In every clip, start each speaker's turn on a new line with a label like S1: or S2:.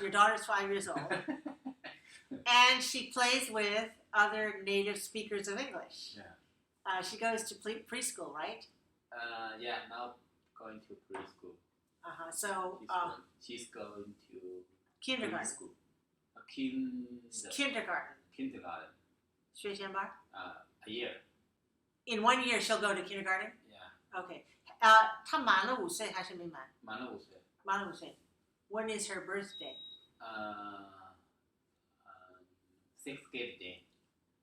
S1: Your daughter's 5 years old. And she plays with other native speakers of English.
S2: Yeah.
S1: She goes to preschool, right?
S2: Yeah, now going to preschool.
S1: So
S2: she's going to
S1: kindergarten.
S2: Preschool.
S1: Kindergarten.
S2: Kindergarten.
S1: 学前班?
S2: A year.
S1: In 1 year, she'll go to kindergarten?
S2: Yeah.
S1: Okay. 她满了5岁还是没满？
S2: 满了5岁。
S1: 满了5岁。When is her birthday?
S2: Thanksgiving Day.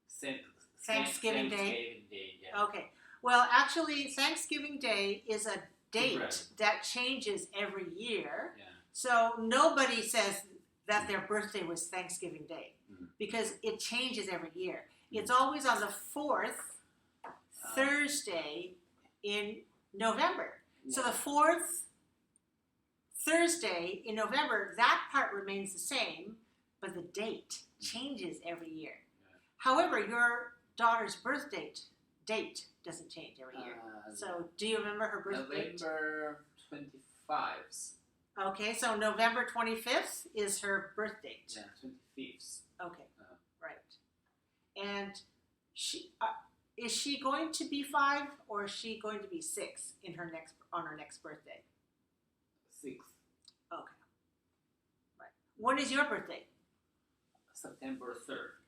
S1: Thanksgiving Day?
S2: Thanksgiving Day, yeah.
S1: Okay. Well, actually, Thanksgiving Day is a date
S2: Different.
S1: that changes every year.
S2: Yeah.
S1: So nobody says that their birthday was Thanksgiving Day because it changes every year. It's always on the 4th Thursday in November.
S2: Yeah.
S1: So the 4th Thursday in November, that part remains the same, but the date changes every year.
S2: Yeah.
S1: However, your daughter's birth date doesn't change every year. So do you remember her birth date?
S2: November 25th.
S1: Okay, so November 25th is her birth date.
S2: Yeah, 25th.
S1: Okay, right. And she is she going to be 5 or is she going to be 6 on her next birthday?
S2: 6th.
S1: Okay. Right. When is your birthday?
S2: September 3rd.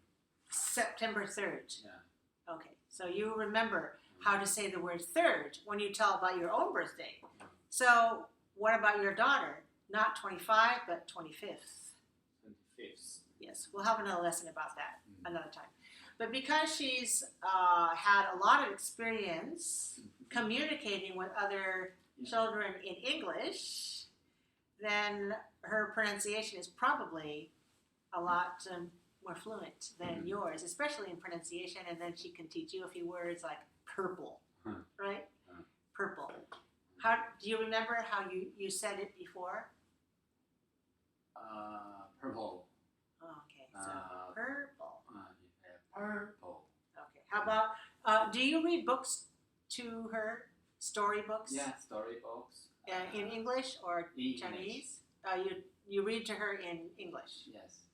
S1: September 3rd.
S2: Yeah.
S1: Okay, so you remember how to say the word third when you tell about your own birthday. So what about your daughter? Not 25, but 25th.
S2: 25th.
S1: Yes, we'll have another lesson about that another time. But because she's had a lot of experience communicating with other children in English, then her pronunciation is probably a lot more fluent than yours, especially in pronunciation. And then she can teach you a few words like purple, right? Purple. How do you remember how you said it before?
S2: Purple.
S1: Okay, so purple.
S2: Purple.
S1: Okay, how about, do you read books to her, storybooks?
S2: Yeah, storybooks.
S1: In English or
S2: in
S1: Chinese? You read to her in English?
S2: Yes.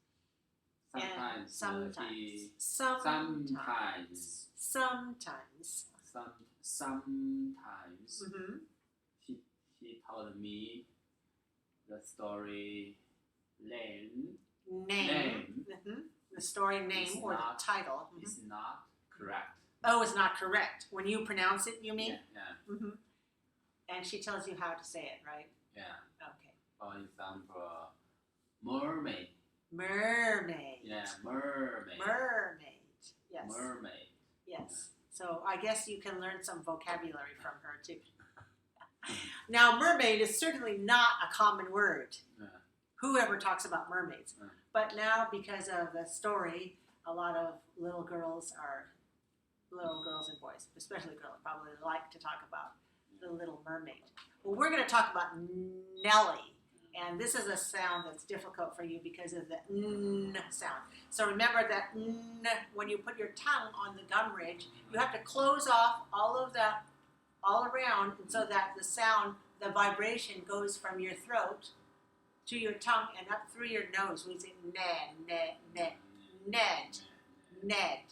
S1: Sometimes. Mm-hmm.
S2: She told me the story name.
S1: Mm-hmm. The story name or the title. Mm-hmm.
S2: Is not correct.
S1: Oh, it's not correct. When you pronounce it, you mean?
S2: Yeah.
S1: Mm-hmm. And she tells you how to say it, right?
S2: Yeah.
S1: Okay.
S2: For example, mermaid.
S1: Mermaid.
S2: Yeah, mermaid.
S1: Mermaid. Yes.
S2: Mermaid.
S1: Yes. So I guess you can learn some vocabulary from her too. Now, mermaid is certainly not a common word.
S2: Yeah.
S1: Whoever talks about mermaids.
S2: Yeah.
S1: But now, because of the story, a lot of little girls and boys, especially girls, probably like to talk about the Little Mermaid. Well, we're going to talk about Nellie. And this is a sound that's difficult for you because of the n sound. So remember that n, when you put your tongue on the gum ridge, you have to close off all around, and so that the sound, the vibration goes from your throat to your tongue and up through your nose. We say ned, ned, ned, ned, ned,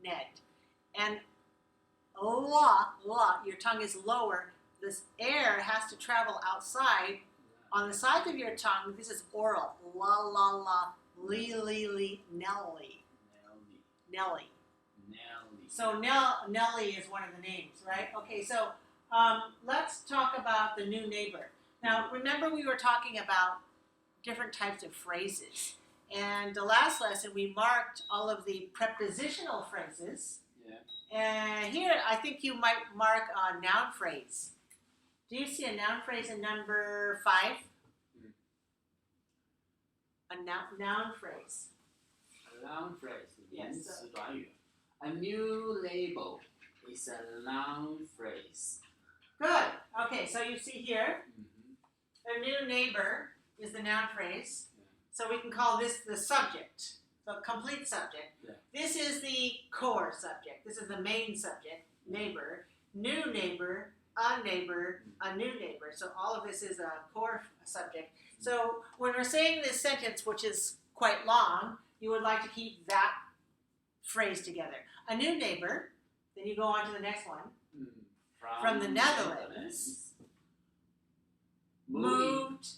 S1: ned. And your tongue is lower. This air has to travel outside. On the sides of your tongue, this is oral. La, la, la, li, li, li, Nelly. Nelly. So Nelly is one of the names, right? Okay, so let's talk about the new neighbor. Now, remember we were talking about different types of phrases. And the last lesson, we marked all of the prepositional phrases.
S2: Yeah.
S1: And here, I think you might mark a noun phrase. Do you see a noun phrase in number 5? A noun phrase.
S2: A noun phrase.
S1: Yes.
S2: A new label is a noun phrase.
S1: Good. Okay, so you see here, a new neighbor is the noun phrase.
S2: Yeah.
S1: So we can call this the subject, the complete subject.
S2: Yeah.
S1: This is the core subject. This is the main subject, neighbor. New neighbor a neighbor, a new neighbor. So all of this is a core subject. So when we're saying this sentence, which is quite long, you would like to keep that phrase together. A new neighbor, then you go on to the next one. From the Netherlands, moved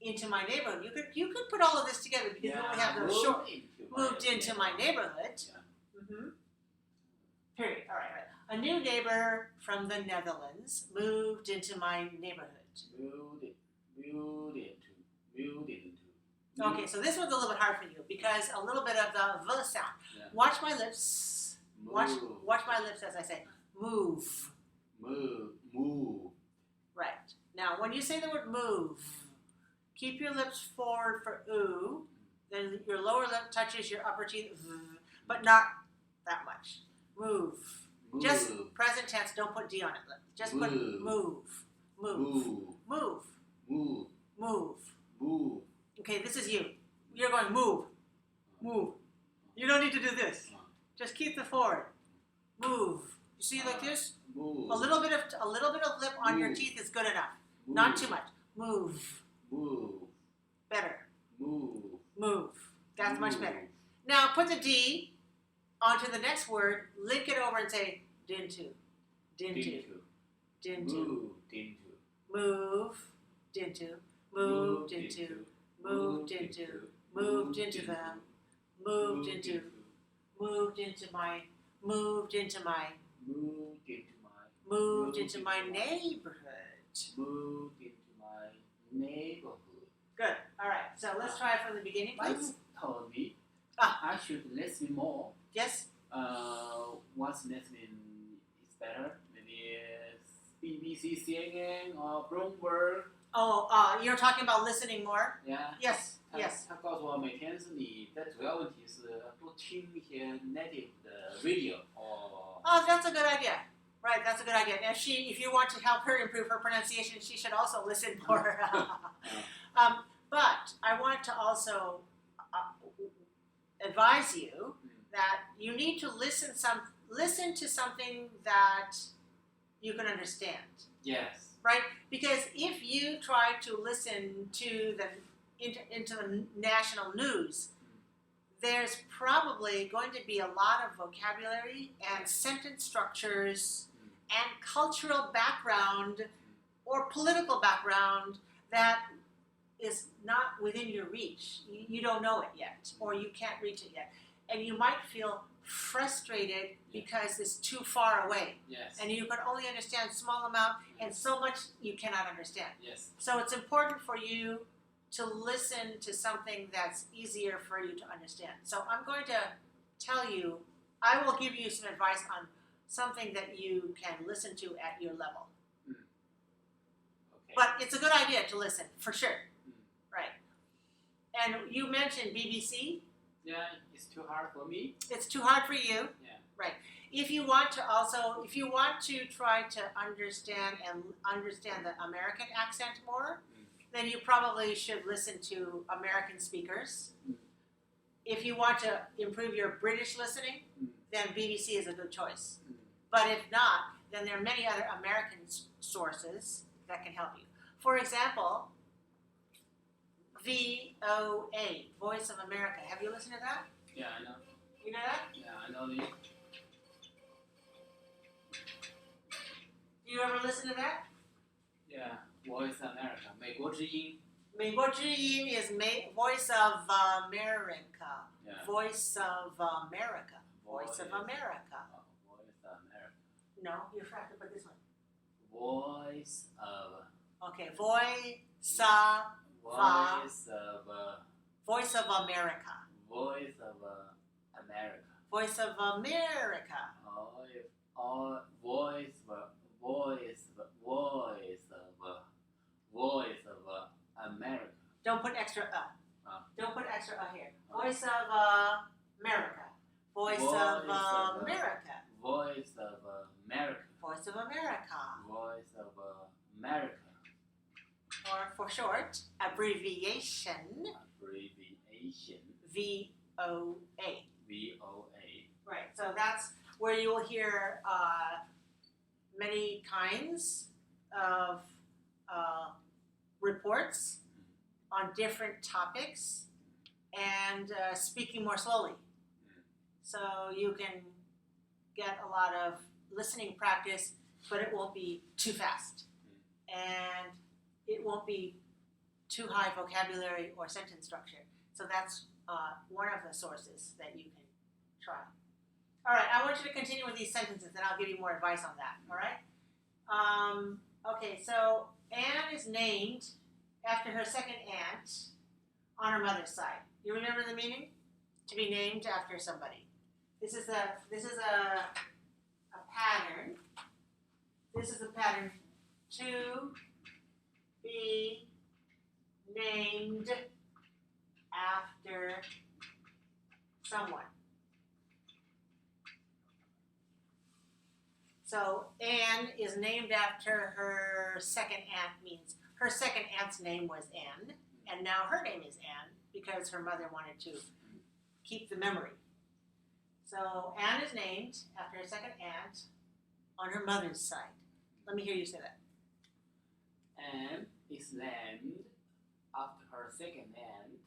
S1: into my neighborhood. You could put all of this together because you only have those short. Moved into my neighborhood.
S2: Yeah.
S1: Period. All right. A new neighbor from the Netherlands moved into my neighborhood.
S2: Moved into.
S1: Okay, so this one's a little bit hard for you because a little bit of the V sound.
S2: Yeah.
S1: Watch my lips. Watch my lips as I say move.
S2: Move.
S1: Right. Now, when you say the word move, keep your lips forward for oo. Then your lower lip touches your upper teeth, but not that much. Move. Just present tense. Don't put D on it. Just put move. Okay, this is you. You're going move. You don't need to do this. Just keep the forward. Move. You see like this?
S2: Move.
S1: A little bit of lip on your teeth is good enough. Not too much. Move. Better. Move. That's much better. Now put the D onto the next word. Link it over and say dintu. Move. Dintu. Moved into. Moved into. Moved into them. Moved into. Moved into my. Moved into my. Moved into my neighborhood.
S2: Moved into my neighborhood.
S1: Good. All right. So let's try it from the beginning, please.
S2: You told me I should listen more.
S1: Yes.
S2: What's listening is better? Maybe BBC, CNN or Bloomberg.
S1: Oh, you're talking about listening more?
S2: Yeah.
S1: Yes.
S2: 他告诉我每天是你的主要问题是多听一些 native 的 radio
S1: Oh, that's a good idea. Right, that's a good idea. If you want to help her improve her pronunciation, she should also listen more. But I want to also advise you that you need to listen to something that you can understand.
S2: Yes.
S1: Right? Because if you try to listen to into the national news, there's probably going to be a lot of vocabulary and sentence structures and cultural background or political background that is not within your reach. You don't know it yet, or you can't reach it yet. And you might feel frustrated because it's too far away.
S2: Yes.
S1: And you can only understand a small amount, and so much you cannot understand.
S2: Yes.
S1: So it's important for you to listen to something that's easier for you to understand. So I'm going to tell you, I will give you some advice on something that you can listen to at your level.
S2: Okay.
S1: But it's a good idea to listen, for sure. Right. And you mentioned BBC.
S2: Yeah, it's too hard for me.
S1: It's too hard for you.
S2: Yeah.
S1: Right. If you want to try to understand the American accent more, then you probably should listen to American speakers. If you want to improve your British listening, then BBC is a good choice. But if not, then there are many other American sources that can help you. For example, VOA, Voice of America. Have you listened to that?
S2: Yeah, I know.
S1: You know that?
S2: Yeah, I know the.
S1: Do you ever listen to that?
S2: Yeah, Voice of America, 美国之音。
S1: 美国之音 is Voice of America.
S2: Yeah.
S1: Voice of America. Voice of America.
S2: Voice of America.
S1: No, you have to put this one.
S2: Voice of.
S1: Okay, Voice of
S2: Voice of.
S1: Voice of America.
S2: Voice of America.
S1: Voice of America.
S2: Voice of America.
S1: Don't put extra Don't put extra here. Voice of America. Voice of America.
S2: Voice of America.
S1: Voice of America.
S2: Voice of America.
S1: Or for short, abbreviation. VOA.
S2: VOA.
S1: Right. So that's where you will hear many kinds of reports on different topics and speaking more slowly. So you can get a lot of listening practice, but it won't be too fast. And it won't be too high vocabulary or sentence structure. So that's one of the sources that you can try. All right, I want you to continue with these sentences, and I'll give you more advice on that. All right? Okay, so Anne is named after her second aunt on her mother's side. You remember the meaning? To be named after somebody. This is a pattern. This is a pattern to be named after someone. So Anne is named after her second aunt, means her second aunt's name was Anne, and now her name is Anne because her mother wanted to keep the memory. So Anne is named after her second aunt on her mother's side. Let me hear you say that.
S2: Anne is named after her second aunt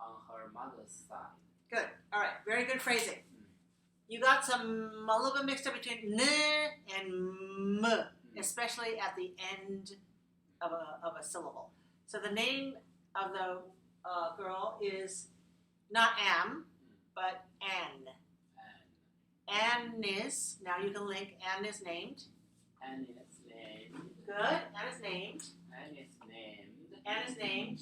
S2: on her mother's side.
S1: Good. All right. Very good phrasing. You got a little bit mixed up between n and m, especially at the end of a syllable. So the name of the girl is not Am, but Anne. Anne is, now you can link, Anne is named.
S2: Anne is named.
S1: Good. Anne is named.
S2: Anne is named.
S1: Anne is named.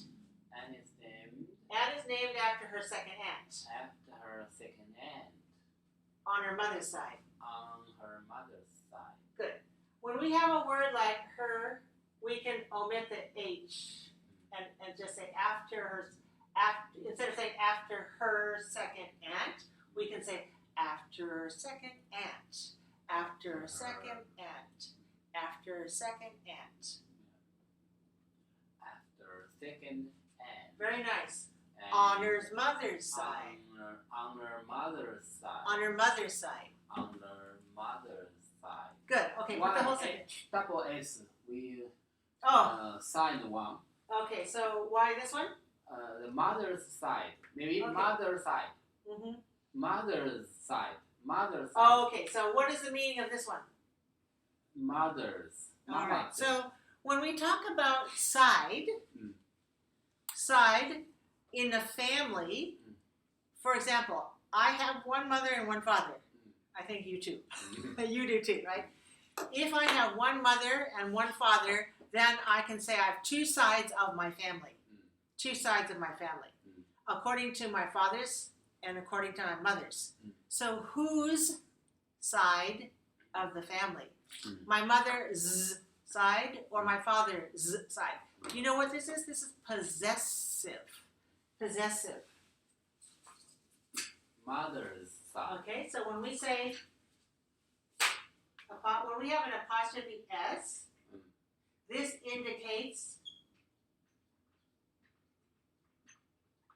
S2: Anne is named.
S1: Anne is named after her second aunt.
S2: After her second aunt.
S1: On her mother's side.
S2: On her mother's side.
S1: Good. When we have a word like her, we can omit the H and just say after her, instead of saying after her second aunt, we can say after her second aunt. After her second aunt. After her second aunt.
S2: After her second aunt.
S1: Very nice.
S2: And
S1: On her mother's side.
S2: On her mother's side.
S1: On her mother's side.
S2: On her mother's side.
S1: Good. Okay, put the whole sentence.
S2: Double S, we signed one.
S1: Okay, so why this one?
S2: The mother's side. Maybe
S1: Okay.
S2: mother's side.
S1: Mm-hmm.
S2: Mother's side. Mother's side.
S1: Oh, okay, so what is the meaning of this one?
S2: Mother's.
S1: All right,
S2: Mama's.
S1: so when we talk about side, side in a family, for example, I have one mother and one father. I think you too. You do too, right? If I have one mother and one father, then I can say I have two sides of my family. Two sides of my family. According to my father's and according to my mother's. So whose side of the family? My mother's side or my father's side? You know what this is? This is possessive. Possessive.
S2: Mother's side.
S1: Okay, so when we say, when we have an apostrophe S, this indicates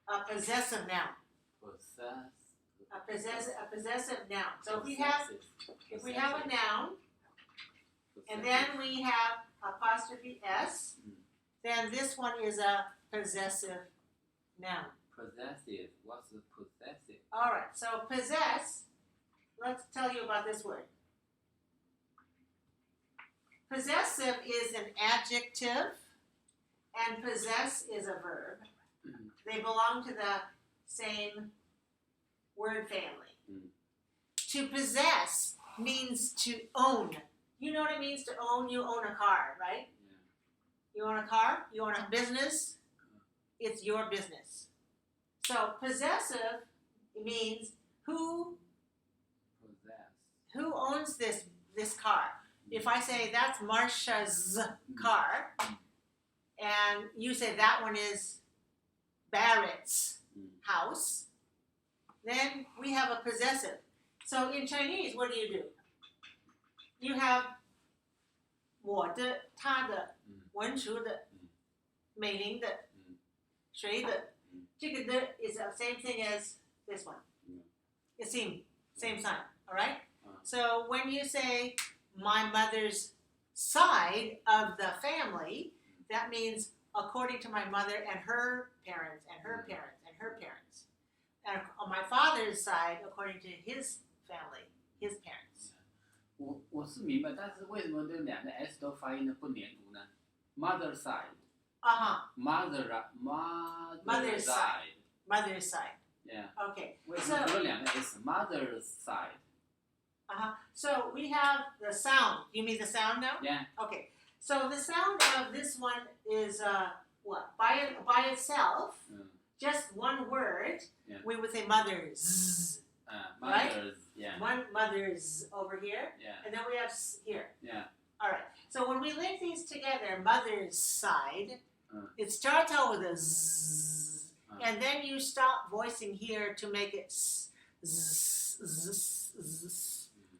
S1: a possessive noun. A possessive noun. So if we have a noun, and then we have apostrophe S, then this one is a possessive noun.
S2: Possessive. What's the possessive?
S1: All right, so possess, let's tell you about this word. Possessive is an adjective, and possess is a verb. They belong to the same word family. To possess means to own. You know what it means to own? You own a car, right? You own a car, you own a business, it's your business. So possessive means who owns this car. If I say that's Marsha's car, and you say that one is Barrett's house, then we have a possessive. So in Chinese, what do? You have 我的、他的、文书的、美玲的、谁的。这个的 is the same thing as this one. It's same sign, all right? So when you say my mother's side of the family, that means according to my mother and her parents and her parents and her parents. And on my father's side, according to his family, his parents.
S2: 我是明白，但是为什么这两个 s 都发音的不连读呢 ？Mother side， mother side，
S1: mother's side.
S2: Yeah.
S1: Okay.
S2: 为什么只有两个 s？Mother side.
S1: So we have the sound. You mean the sound now?
S2: Yeah.
S1: Okay. So the sound of this one is what? By itself, just one word.
S2: Yeah.
S1: We would say mothers.
S2: Mothers.
S1: Right?
S2: Yeah.
S1: One mothers over here,
S2: Yeah.
S1: and then we have here.
S2: Yeah.
S1: All right. So when we link these together, mother's side, it starts out with a z, and then you stop voicing here to make it s, z, z, z.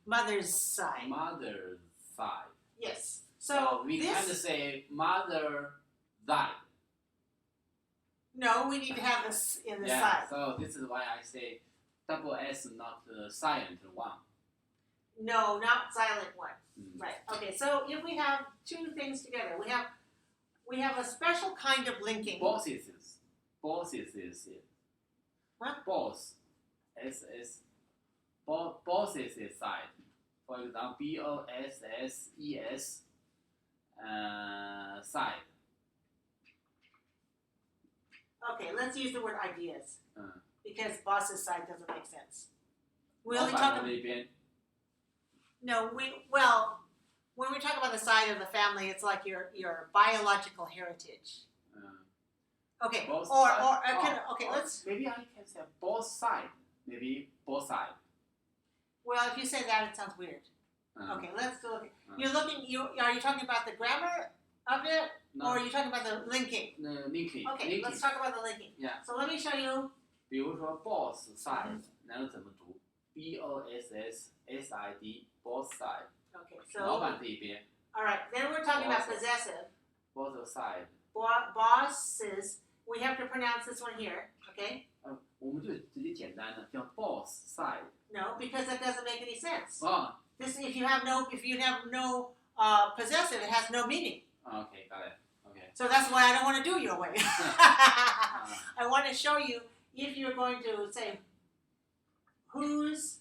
S1: Mother's side.
S2: Mother's side.
S1: Yes. So
S2: we
S1: this,
S2: can't say mother side.
S1: No, we need to have this in the
S2: Yeah.
S1: side.
S2: So this is why I say double S, not the silent one.
S1: No, not silent one. Right. Okay. So if we have two things together, we have a special kind of linking.
S2: Bosses is it.
S1: What?
S2: Boss. SS. Bosses is side. For example, BOSSES. Side.
S1: Okay, let's use the word ideas because boss's side doesn't make sense. We
S2: 老
S1: only
S2: 板
S1: talk
S2: 的
S1: about
S2: 那边
S1: no. When we talk about the side of the family, it's like your biological heritage. Okay.
S2: Both
S1: Or
S2: side.
S1: okay. Let's.
S2: Maybe I can say both side. Maybe both side.
S1: Well, if you say that, it sounds weird. Okay. Let's look. Are you talking about the grammar of it,
S2: No.
S1: or are you talking about the linking?
S2: Linking.
S1: Okay. Let's talk about the linking.
S2: Yeah.
S1: So let me show you.
S2: 比如说 boss side，然后怎么读 ？BOSSSID both side，
S1: Okay.
S2: 老
S1: So
S2: 板这一边
S1: all right. Then we're talking about
S2: Boss.
S1: possessive.
S2: both side。
S1: Bosses. We have to pronounce this one here. Okay.
S2: 我们就直接简单的叫 boss side。
S1: No, because that doesn't make any sense.
S2: 哦
S1: This if you have no possessive, it has no meaning.
S2: ，OK， got it。OK。
S1: So that's why I don't want to do your way. I want to show you if you're going to say whose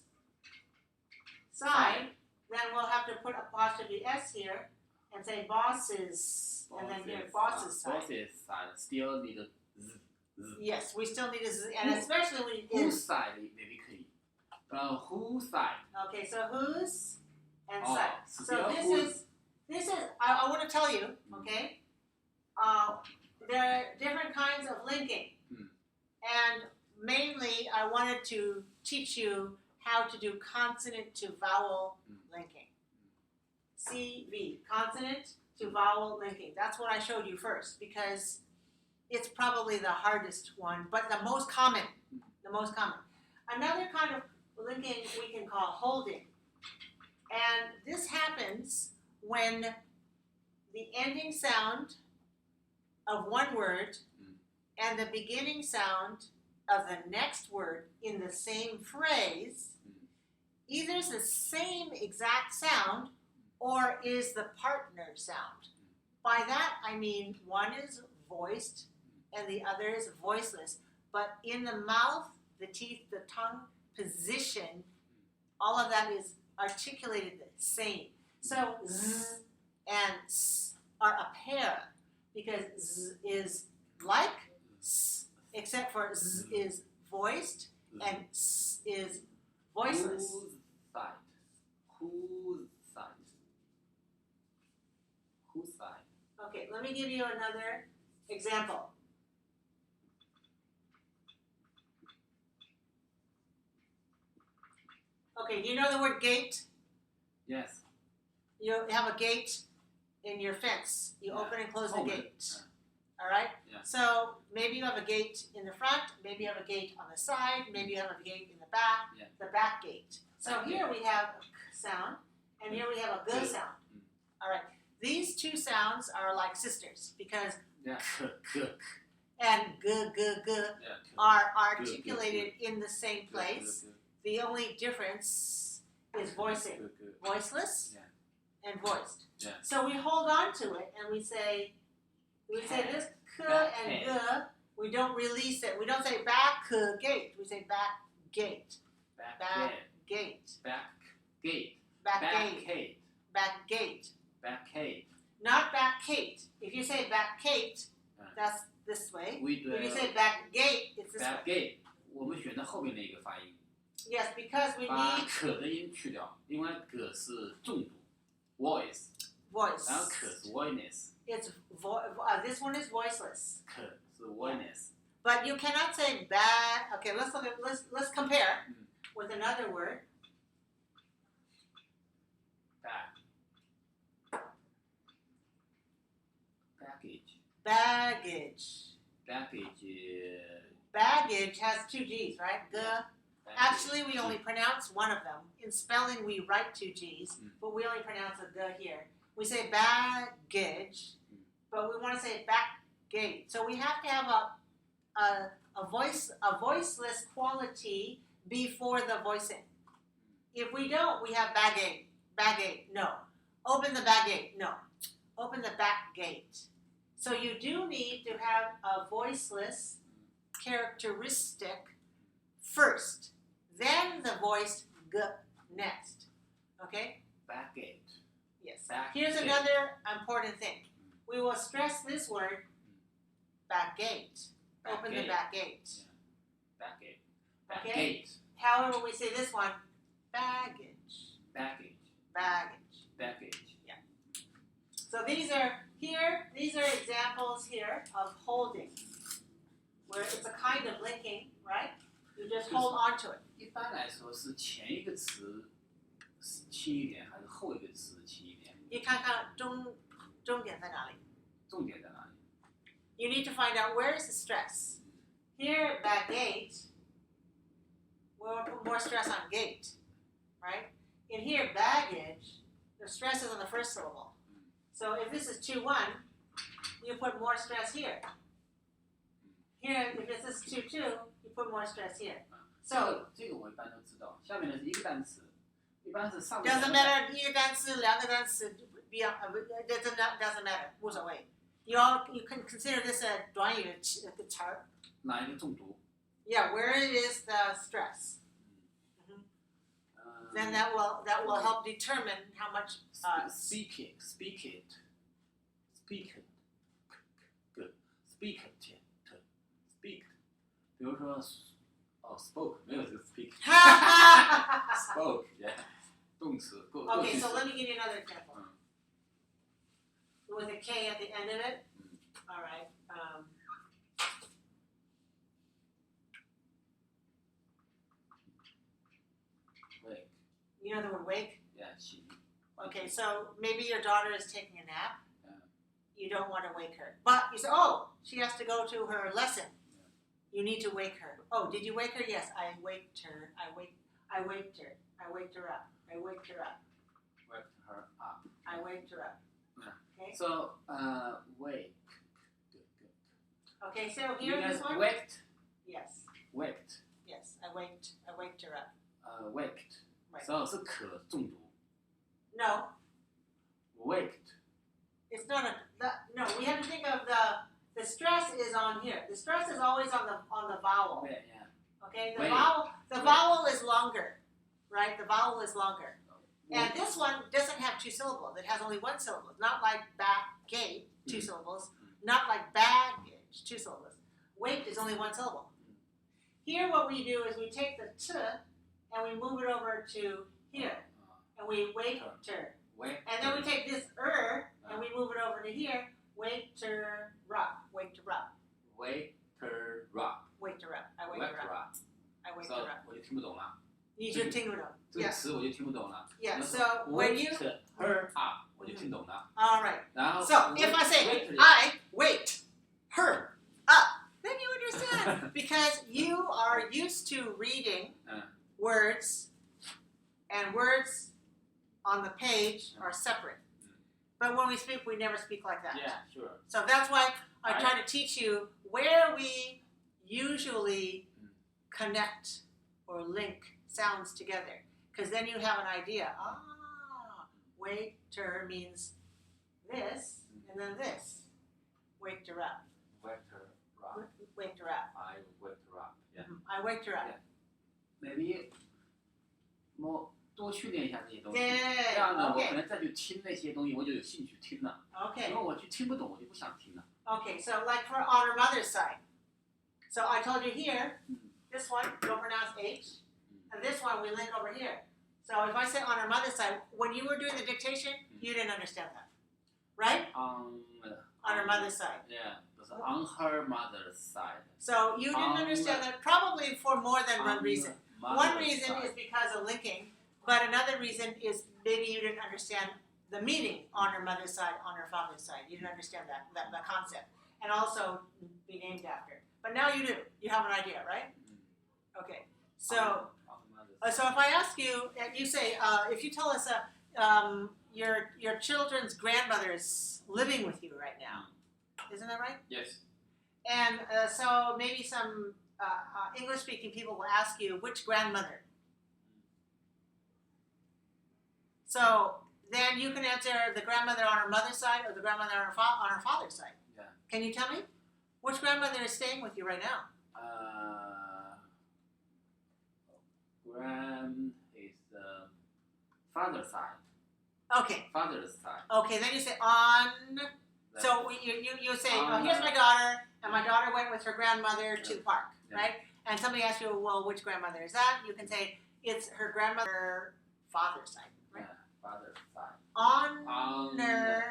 S1: side, then we'll have to put apostrophe s here and say bosses, and then here boss's side.
S2: Bosses side still need z z。
S1: Yes, we still need a z, and especially when it
S2: Whose
S1: is.
S2: side maybe 可以。whose side？
S1: Okay, so whose and
S2: Oh,
S1: side. So
S2: still
S1: this
S2: whose.
S1: is. I want to tell you, okay. There are different kinds of linking, and mainly I wanted to teach you how to do consonant to vowel linking. CV, consonant to vowel linking. That's what I showed you first because it's probably the hardest one, but the most common. The most common. Another kind of linking we can call holding. And this happens when the ending sound of one word and the beginning sound of the next word in the same phrase either is the same exact sound or is the partner sound. By that I mean one is voiced and the other is voiceless, but in the mouth, the teeth, the tongue position, all of that is articulated the same. So z and s are a pair because z is like s, except for z is voiced and s is voiceless.
S2: Whose side? Whose side? Whose side?
S1: Okay, let me give you another example. Okay, do you know the word gate?
S2: Yes.
S1: You have a gate in your fence. You open and close the gate. All right?
S2: Yeah.
S1: So maybe you have a gate in the front, maybe you have a gate on the side, maybe you have a gate in the back, the back gate. So
S2: Back
S1: here
S2: gate.
S1: we have a k sound, and here we have a g sound. All right. These two sounds are like sisters because
S2: Yeah.
S1: and g
S2: Yeah.
S1: are articulated in the same place. The only difference is voicing. Voiceless and voiced.
S2: Yeah.
S1: So we hold on to it and we say this k and g. We don't release it. We don't say back gate. We say back gate. Back gate.
S2: Back gate.
S1: Back
S2: Back
S1: gate.
S2: gate.
S1: Back gate.
S2: Back gate.
S1: Not back Kate. If you say back Kate, that's this way.
S2: We do
S1: If you say back gate, it's this
S2: back
S1: way.
S2: gate， 我们选择后面的一个发音，
S1: Yes, because we
S2: 把
S1: need
S2: 可的音去掉，因为可是重读 voice，
S1: voice.
S2: 然后可是 voiceless，
S1: It's this one is voiceless.
S2: 可是 voiceless，
S1: But you cannot say bad. Okay, let's compare with another word.
S2: baggage，
S1: Baggage has two G's, right? Actually, we only pronounce one of them. In spelling, we write two G's, but we only pronounce a g here. We say baggage, but we want to say back gate. So we have to have a voiceless quality before the voicing. If we don't, we have baggate, no. Open the baggate, no. Open the back gate. So you do need to have a voiceless characteristic first, then the voiced g next. Okay?
S2: baggage，
S1: Yes.
S2: Back
S1: Here's
S2: gate.
S1: another important thing. We will stress this word back gate. Open the back gate.
S2: baggage，
S1: Okay?
S2: gate，
S1: However, we say this one baggage.
S2: baggage，
S1: Baggage.
S2: baggage，
S1: So these are examples here of holding, where it's a kind of linking, right? You just hold on to it.
S2: 一般来说是前一个词轻一点，还是后一个词轻一点？
S1: 你看看重点在哪里？
S2: 重点在哪里？
S1: You need to find out where is the stress. Here, back gate, we'll put more stress on gate, right? In here, baggage, the stress is on the first syllable. So if this is 2-1, you put more stress here. Here, if this is 2-2, you put more stress here. So
S2: 这个我一般都知道。下面的是一个单词，一般是上面
S1: doesn't matter 一个单词两个单词 doesn't matter 无所谓。You can consider this a 短语的词儿。
S2: 哪一个重读？
S1: Yeah, where it is the stress. Then that will help determine how much.
S2: Speak it, speak it, speak it, good, speak it, speak. 比如说spoke 没有这个 speak. Spoke, yeah. 动词。
S1: Okay, so let me give you another example. With a K at the end of it. All right.
S2: Wake.
S1: You know the word wake?
S2: Yeah, 醒。
S1: Okay, so maybe your daughter is taking a nap.
S2: Yeah.
S1: You don't want to wake her. But you say, oh, she has to go to her lesson. You need to wake her. Oh, did you wake her? Yes, I waked her. I waked her. I waked her up. I waked her up.
S2: Wake her up.
S1: I waked her up.
S2: Yeah.
S1: Okay.
S2: So, wake. Good.
S1: Okay, so here this one.
S2: Waked.
S1: Yes.
S2: Waked.
S1: Yes, I waked her up.
S2: Waked.
S1: Right.
S2: So 是可重读。
S1: No,
S2: Waked.
S1: it's not no, we have to think of the stress is on here. The stress is always on the vowel.
S2: Yeah, yeah.
S1: Okay,
S2: Wait.
S1: the vowel is longer, right? The vowel is longer. And this one doesn't have two syllables. It has only one syllable. Not like back gate, two syllables. Not like baggage, two syllables. Waked is only one syllable. Here what we do is we take the t and we move it over to here. And we waked her.
S2: Wake.
S1: And then we take this and we move it over to here. Waked her up. Waked her up.
S2: Wake her up.
S1: Waked her up. I waked
S2: Wake
S1: her
S2: her
S1: up.
S2: up.
S1: I waked
S2: So
S1: her up.
S2: 我就听不懂了。
S1: 你就听不懂。
S2: 这个
S1: Yeah.
S2: 词我就听不懂了。
S1: Yeah. So when you
S2: Wake her up， 我就听懂了。
S1: all right.
S2: 然后
S1: So if I say
S2: wake her
S1: I waked her up, then you understand because you are used to reading words, and words on the page are separate. But when we speak, we never speak like that.
S2: Yeah, sure.
S1: So that's why I try to teach you where we usually connect or link sounds together, because then you have an idea. waiter means this, and then this. Waked her up.
S2: Waked her up.
S1: Waked her up.
S2: I waked her up. Yeah.
S1: I waked her up.
S2: Maybe 多训练一下这些东西，
S1: Yeah.
S2: 这样呢，
S1: Okay.
S2: 我可能再去听那些东西，我就有兴趣听了。
S1: Okay.
S2: 如果我去听不懂，我就不想听了。
S1: Okay, so like for on her mother's side. So I told you here, this one, don't pronounce H. And this one, we link over here. So if I say on her mother's side, when you were doing the dictation, you didn't understand that. Right? On her mother's side.
S2: Yeah, on her mother's side.
S1: So you didn't understand that probably for more than one reason. One reason
S2: side.
S1: is because of linking, but another reason is maybe you didn't understand the meaning on her mother's side, on her father's side. You didn't understand the concept. And also be named after. But now you do. You have an idea, right? Okay. So if I ask you, you say, if you tell us your children's grandmother is living with you right now, isn't that right?
S2: Yes.
S1: And so maybe some English-speaking people will ask you, which grandmother? So then you can answer the grandmother on her mother's side or the grandmother on her father's side.
S2: Yeah.
S1: Can you tell me? Which grandmother is staying with you right now?
S2: Grand is the father's side.
S1: Okay.
S2: Father's side.
S1: Okay, then you say on. So you say, oh, here's my daughter, and my daughter went with her grandmother to the park, right? And somebody asks you, well, which grandmother is that? You can say, it's her grandmother father's side, right?
S2: Yeah, father's side.
S1: On her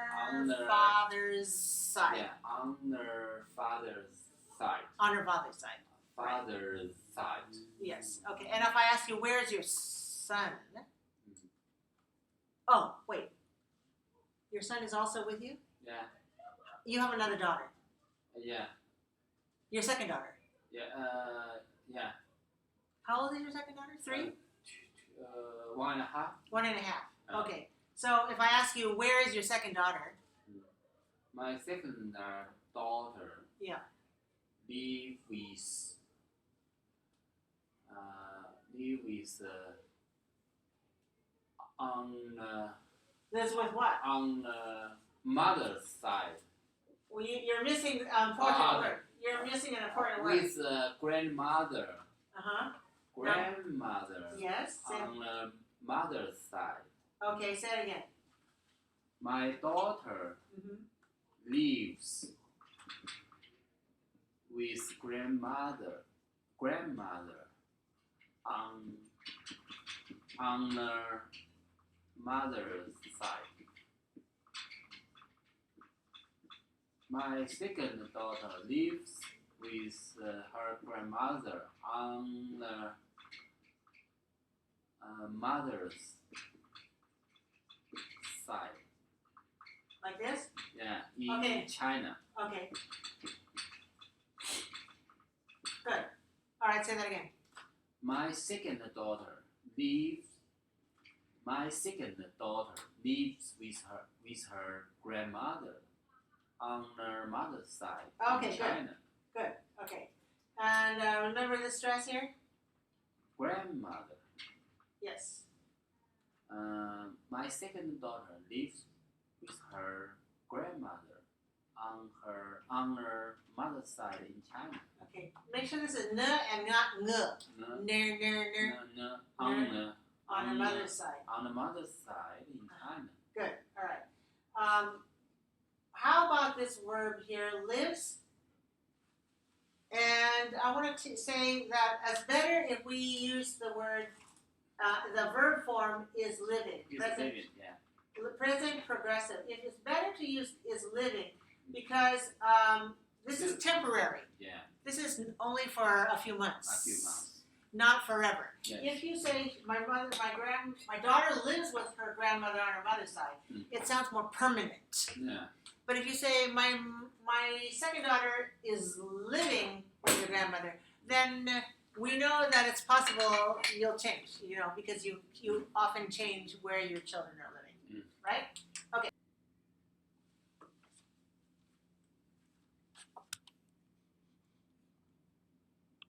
S1: father's side.
S2: Yeah, on her father's side.
S1: On her father's side.
S2: Father's side.
S1: Yes. Okay. And if I ask you, where's your son? Oh, wait. Your son is also with you?
S2: Yeah.
S1: You have another daughter.
S2: Yeah.
S1: Your second daughter.
S2: Yeah. Yeah.
S1: How old is your second daughter? 3?
S2: 1.5.
S1: 1.5. Okay. So if I ask you, where is your second daughter?
S2: My second daughter.
S1: Yeah.
S2: Live with on
S1: Lives with what?
S2: on mother's side.
S1: Well, you're missing an important word. You're missing an important word.
S2: With grandmother.
S1: Uh-huh.
S2: Grandmother.
S1: Yes.
S2: On mother's side.
S1: Okay, say it again.
S2: My daughter lives with grandmother on her mother's side. My second daughter lives with her grandmother on mother's side.
S1: Like this?
S2: Yeah, in China.
S1: Okay. Good. All right, say that again.
S2: My second daughter lives with her grandmother on her mother's side
S1: Okay,
S2: in China.
S1: Good. Okay. And remember the stress here?
S2: Grandmother.
S1: Yes.
S2: My second daughter lives with her grandmother on her mother's side in China.
S1: Okay. Make sure this is n and not ng. On her mother's side.
S2: On the mother's side in China.
S1: Good. All right. How about this verb here, lives? And I wanted to say that it's better if we use the word, the verb form is living. Present progressive. It's better to use is living because this is temporary.
S2: Yeah.
S1: This is only for a few months.
S2: A few months.
S1: Not forever.
S2: Yes.
S1: If you say my daughter lives with her grandmother on her mother's side, it sounds more permanent.
S2: Yeah.
S1: But if you say my second daughter is living with your grandmother, then we know that it's possible you'll change, because you often change where your children are living, right? Okay.